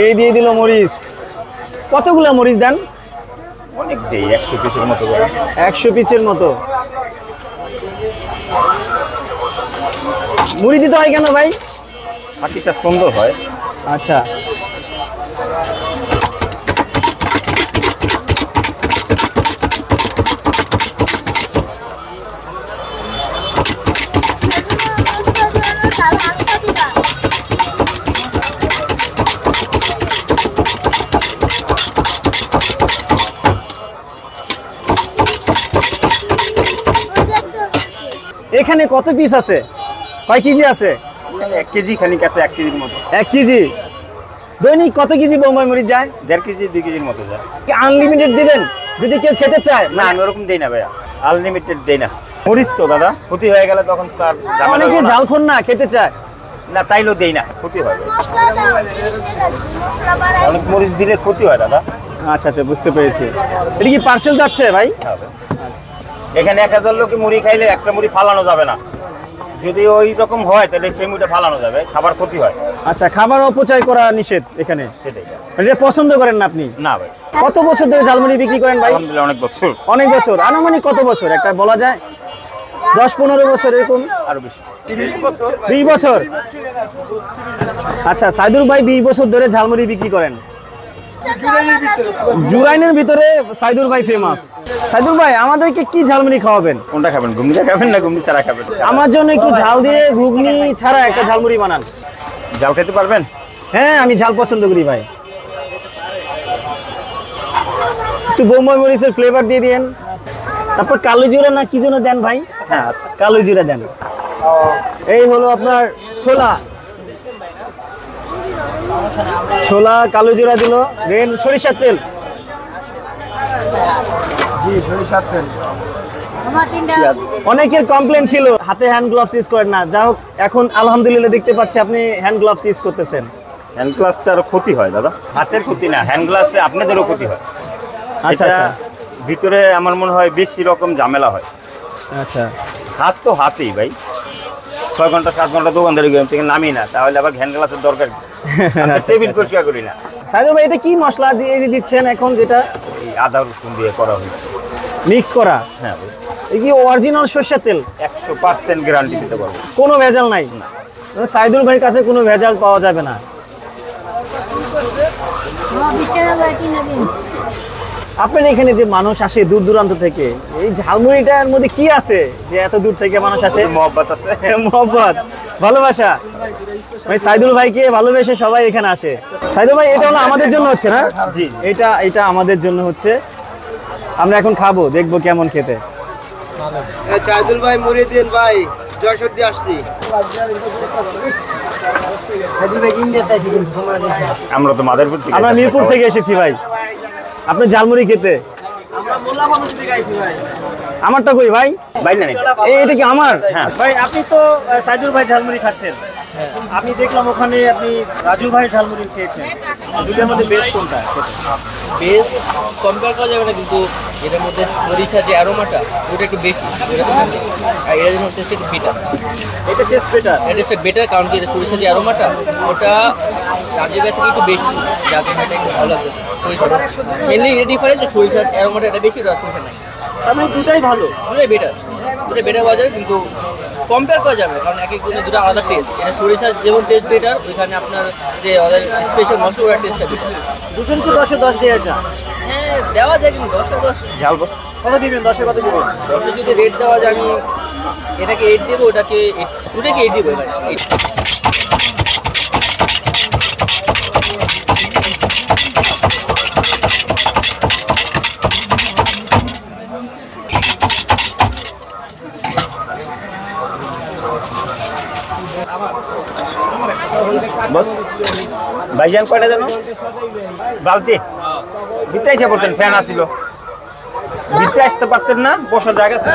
এই দিয়ে দিল মরিচ। কতগুলা মরিচ দেন? অনেক দেই, 100 পিসের মতো। 100 পিসের মতো। মুড়ি দিতে হয় কেন ভাই? হাতিটা সুন্দর হয়। আচ্ছা, এখানে কত পিস আছে? কয় কেজি আছে? 1 কেজি খানিক আছে, 1 কেজির মতো। 1 কেজি। দৈনিক কত কেজি বোম্বাই মরিচ যায়? 1.5 কেজি 2 কেজির মতো যায়। কি আনলিমিটেড দিবেন যদি কেউ খেতে চায়? না, আমি ওরকম দেই না ভাইয়া, আনলিমিটেড দেই না। মরিচ তো দাদা ক্ষতি হয়ে গেলে তখন তার অনেকে ঝালখোর না খেতে চায় না, তাইলেও দেই না, ক্ষতি হয়। অনেক মরিচ দিলে ক্ষতি হয় দাদা। আচ্ছা আচ্ছা, বুঝতে পেরেছি। এটা কি পার্সেল যাচ্ছে ভাই? এখানে 1000 লোকে মুড়ি খাইলে একটা মুড়ি ফালানো যাবে না। যদি ওই রকম হয় তাহলে সেই মুড়িটা ফালানো যাবে, খাবার ক্ষতি হয়। আচ্ছা, খাবার অপচয় করা নিষেধ এখানে। সেটাই। এটা পছন্দ করেন না আপনি? না ভাই। কত বছর ধরে ঝালমুড়ি বিক্রি করেন ভাই? আলহামদুলিল্লাহ অনেক বছর। অনেক বছর। আনুমানিক কত বছর একটা বলা যায়? 10-15 বছর এরকম? আরো বেশি, 20 বছর। 20 বছর। আচ্ছা, সাইদুর ভাই 20 বছর ধরে ঝালমুড়ি বিক্রি করেন। জুরাইনের ভিতরে সাইদুর ভাই ফেমাস। সাইদুর ভাই, আমাদেরকে কি ঝালমুড়ি খাওয়াবেন? কোনটা খাবেন, ঘুগনি খাবেন না ঘুগনি ছাড়া খাবেন? আমার জন্য একটু ঝাল দিয়ে ঘুগনি ছাড়া একটা ঝালমুড়ি বানান। ঝাল খেতে পারবেন? হ্যাঁ, আমি ঝাল পছন্দ করি ভাই। একটু বোম্বাই মরিচের ফ্লেভার দিয়ে দিয়েন। তারপর কালো জিরা না কি যেন দেন ভাই? হ্যাঁ, কালো জিরা দেন। এই হলো আপনার ছোলা। ছোলা, কালো জিরা দিল, দেন সরিষার তেল। জি, সরিষার তেল। অনেকের কমপ্লেন ছিল হাতে হ্যান্ড গ্লাভস ইউজ করেন না। যা হোক, এখন আলহামদুলিল্লাহ দেখতে পাচ্ছি আপনি হ্যান্ড গ্লাভস ইউজ করতেছেন। হ্যান্ড গ্লাভসে আরো ক্ষতি হয় দাদা। হাতের ক্ষতি না, হ্যান্ড গ্লাভসে আপনাদেরও ক্ষতি হয়। আচ্ছা আচ্ছা, ভিতরে আমার মনে হয় বেশি রকম ঝামেলা হয়। আচ্ছা, হাত তো হাতেই ভাই। 6 ঘন্টা 7 ঘন্টা দোকানদারি থেকে নামি না, তাহলে আবার হ্যান্ড গ্লাভসের দরকার কি? টেবিল পরিষ্কার করি না। সাইদুর ভাই, এটা কি মশলা দিয়ে দিচ্ছেন এখন? যেটা এই আদা রসুন দিয়ে করা হয়েছে, মিক্স করা। হ্যাঁ ভাই। এই কি অরিজিনাল সরষের তেল? 100% গ্যারান্টি দিতে পারবো। কোনো ভেজাল নাই? সাইদুর ভাইয়ের কাছে কোনো ভেজাল পাওয়া যাবে না। আপনার এখানে যে মানুষ আসে দূর দূরান্ত থেকে, এই ঝালমুড়িটার মধ্যে কি আছে যে এত দূর থেকে মানুষ আসে? মহব্বত আছে, মহব্বত, ভালোবাসা। ভাই সাইদুল ভাইকে ভালোবেসে সবাই এখানে আসে। সাইদুল ভাই, এটা হলো আমাদের জন্য হচ্ছে না? জি, এটা আমাদের জন্য হচ্ছে। আমরা এখন খাবো, দেখবো কেমন খেতে। সাইদুল ভাই মুড়ি দিন ভাই, জয়সর দিয়ে আসছি। আমরা তো মাদারপুর থেকে, আমরা মিরপুর থেকে এসেছি ভাই আপনি ঝালমুড়ি খেতে। আমারটা কই ভাই? বাইরে নেই। এটা কি আমার? হ্যাঁ ভাই, আপনি তো সাইদুর ভাই ঝালমুড়ি খাচ্ছেন। আমি দেখলাম ওখানে আপনি রাজু ভাই ঝালমুড়ি খেয়েছেন। দুটোর মধ্যে বেস্ট কোনটা? বেস্ট কম্পেয়ার করা যাবে না, কিন্তু এটার মধ্যে সরিষা যে অ্যারোমাটা ওটা একটু বেশি, আর এটা যেন টেস্ট একটু বেটার। এটা টেস্ট বেটার? এটা টেস্ট বেটার, কারণ কি এটা সরিষা যে অ্যারোমাটা ওটা তার জায়গা থেকে একটু বেশি, যার জন্য এটা একটু ভালো লাগতেছে। সরিষাটা মেনলি এটা ডিফারেন্স যে সরিষার অ্যারোমাটা এটা বেশি, ওটা সরিষা নাই। তার মানে দুটাই ভালো? দুটাই বেটার, দুটাই বেটার পাওয়া যাবে, কিন্তু কম্পেয়ার করা যাবে কারণ এক একজনের দুটো আলাদা টেস্ট। এটা সরিষার যেমন টেস্ট বেটার, ওইখানে আপনার যে ওদের স্পেশাল মশলা ওটার টেস্টটা বেটার। দুজনকে 10-এ 10 দেওয়া যায়? হ্যাঁ, দেওয়া যায়, কিন্তু 10-এ 10 ঝাল বস কত দিবেন? 10-এ কত দিবেন? 10-এ যদি রেট দেওয়া যায়, আমি এটাকে 8 দেবো, ওটাকে 8 দেবো। এবার 8। বস ভাইজান কয়টা জানো? বালতি ভিতরে এসে পড়তেন, ফ্যান আসছিল, ভিতরে আসতে পারতেন না, বসার জায়গা ছিল।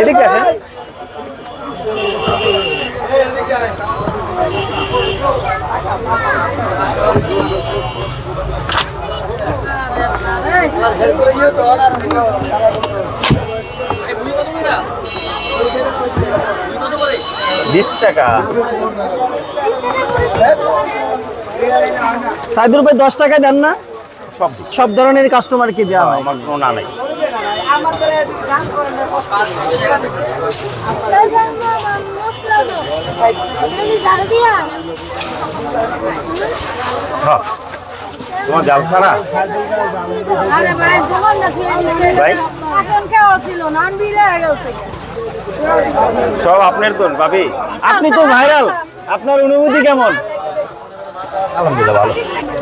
এদিকে আসেন। 20 টাকা। সাইদুল ভাই 10 টাকায় দেন না? সব সব ধরনের কাস্টমারকে দেওয়া হয়। আমার কোনো না নাই। হ্যাঁ, তোমার জাল ছাড়া ভাই সব আপনার তো ভাবি। আপনি তো ভাইরাল, আপনার অনুভূতি কেমন? আলহামদুলিল্লাহ ভালো।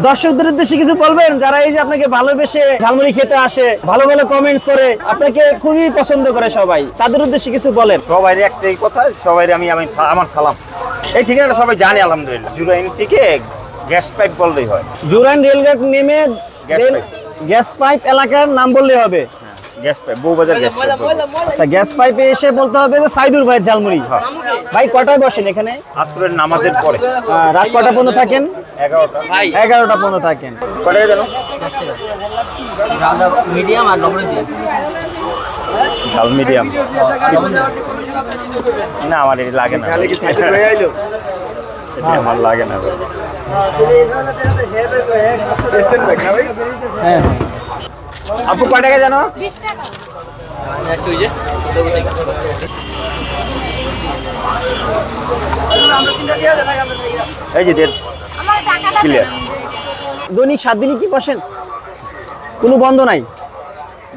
দর্শকদের উদ্দেশ্যে কিছু বলবেন যারা এই যে আপনাকে ভালোবেসে ঝালমুড়ি খেতে আসে, ভালো ভালো কমেন্টস করে, আপনাকে খুবই পছন্দ করে সবাই, তাদের উদ্দেশ্যে কিছু বলেন। সবাই একটাই কথা, সবাই আমার সালাম। এই ঠিকানাটা সবাই জানে আলহামদুলিল্লাহ। জুরাইন থেকে গ্যাস পাইপ বললেই হয়। জুরাইন রেলগেট নেমে গ্যাস পাইপ এলাকার নাম বললে হবে। Gas pipe, Bowbazar gas pipe. আচ্ছা, গ্যাস পাইপে এসে বলতে হবে যে সাইদুর ভাই ঝালমুড়ি। ভাই কটায় বসেন এখানে? আসরের নামাজের পরে। রাত কটা পর্যন্ত থাকেন? 11টা। 11টা পর্যন্ত থাকেন। কটায় জানো? মিডিয়াম আর লবণ দিয়ে ঝাল মিডিয়াম। না আমার এটা লাগে না, এটা আমার লাগে না। হ্যাঁ, আপু কয় টাকা জানো? 20 টাকা। এই যে দেড় আমার টাকাটা ক্লিয়ার। দৈনিক 7 দিনই কি বসেন? কোনো বন্ধ নাই?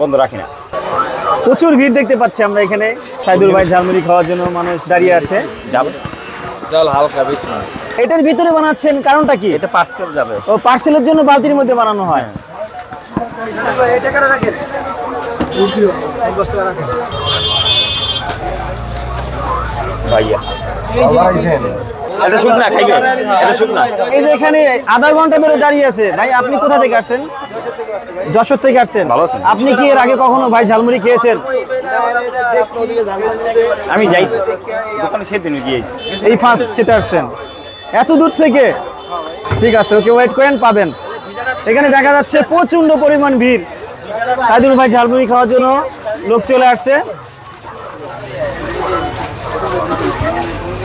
বন্ধ রাখি না। প্রচুর ভিড় দেখতে পাচ্ছি আমরা এখানে। সাইদুল ভাই ঝালমুড়ি খাওয়ার জন্য মানুষ দাঁড়িয়ে আছে। যাবে জল হালকা বেশি না। এটার ভিতরে বানাচ্ছেন কারণটা কি? এটা পার্সেল যাবে। ও পার্সেলের জন্য বালতির মধ্যে বানানো হয়। ভাইয়া এটা শুকনা খাইবে, এটা শুকনা। এই যে এখানে আধা ঘন্টা ধরে দাঁড়িয়ে আছে। ভাই আপনি কোথা থেকে আসছেন? যশোর থেকে আসছেন। ভালো আছেন? আপনি কি এর আগে কখনো ভাই ঝালমুড়ি খেয়েছেন? আমি যাই দোকানে সেদিন গিয়েছি। এই ফার্স্ট খেতে আসছেন এত দূর থেকে? ঠিক আছে, ওকে, ওয়েট করেন, পাবেন। এখানে দেখা যাচ্ছে প্রচন্ড পরিমাণ ভিড়। সাইদুল ভাই ঝালমুড়ি খাওয়ার জন্য লোক চলে আসছে।